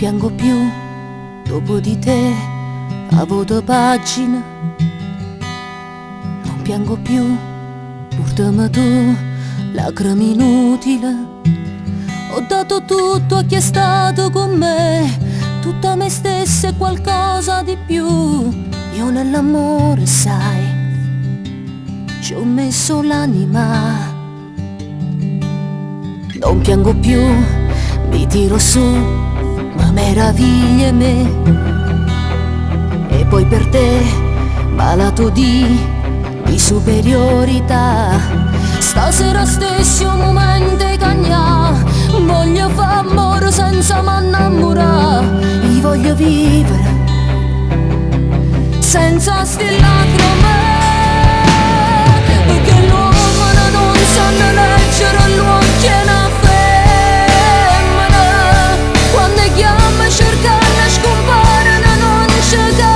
piango più, dopo di te a voto pagina. Non piango più, portami tu, lacrime inutili. Ho dato tutto a chi è stato con me, tutta me stessa e qualcosa di più. Io nell'amore, sai, ci ho messo l'anima. Non piango più, mi tiro su, ma meraviglia me. E poi per te, malato di superiorità. Stasera stesso un momento cagnà, voglio far amore senza m'annamorare. Io voglio vivere senza sti lacrime, perché l'uomo non sa leggere l'occhio e una femmina. Quando chiama cercando scompare non ci capisce.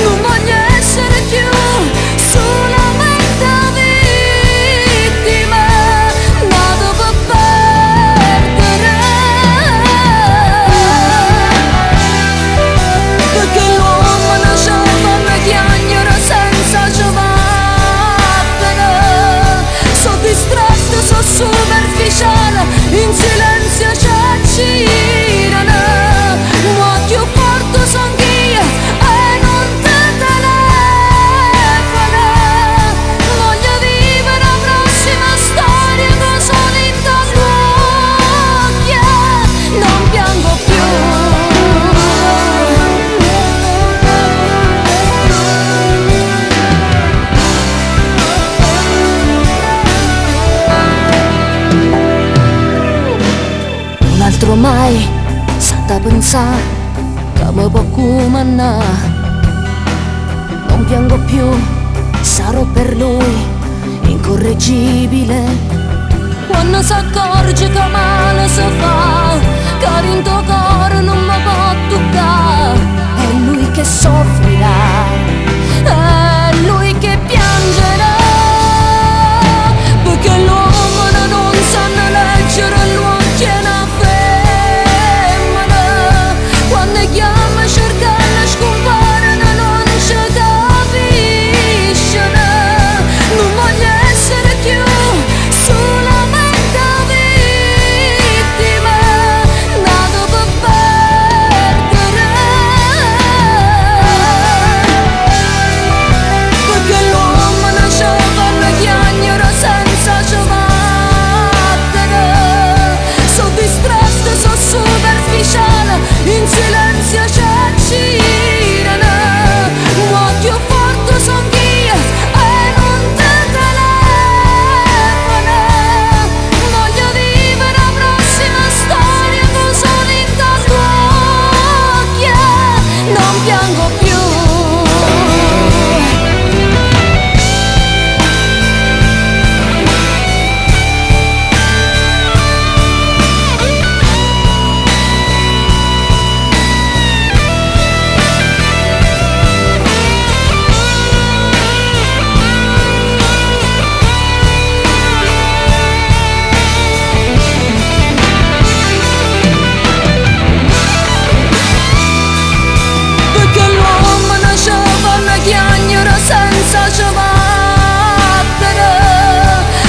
Non voglio essere più solamente vittima, nato per perdere. Perché l'uomo nasce come chiagnere senza ciabatte. So distratto, so superficiale, in silenzio ci accirano. Ma più forte son io e non te telefono. Voglio vivere la prossima storia con solo in t'occhia. Non piango più. Un altro mai sa pensare che mi può comandare. Non piango più, sarò per lui incorreggibile. Quando si accorge che male si fa, che in tuo cuore non mi può toccare. È lui che soffrirà, è lui che piangerà. Perché l'uomo non sa leggere l'occhio e una femmina. Quando chiama cercando scompare non ci capisce. Non voglio essere più solamente vittima, nato per perdere. Perché l'uomo nasce come chiagnere senza ciabatte. So distratto, so superficiale, in silenzio ci accirano. Ma più forte son io e non te telefono. Voglio vivere la prossima storia con solo in t'occhia. Non piango più. Perché l'uomo nasce come chiagnere senza ciabatte.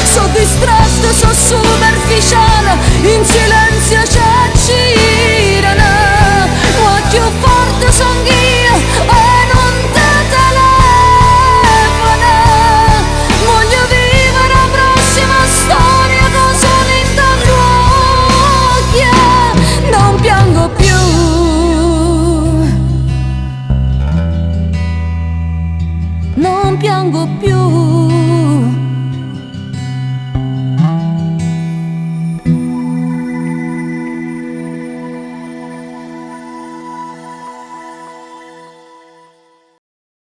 So distratto, so superficiale, in silenzio ci accirano. Ma più forte son io e non te telefono. Voglio vivere la prossima storia con solo in t'occhia. Non piango più. Non piango più.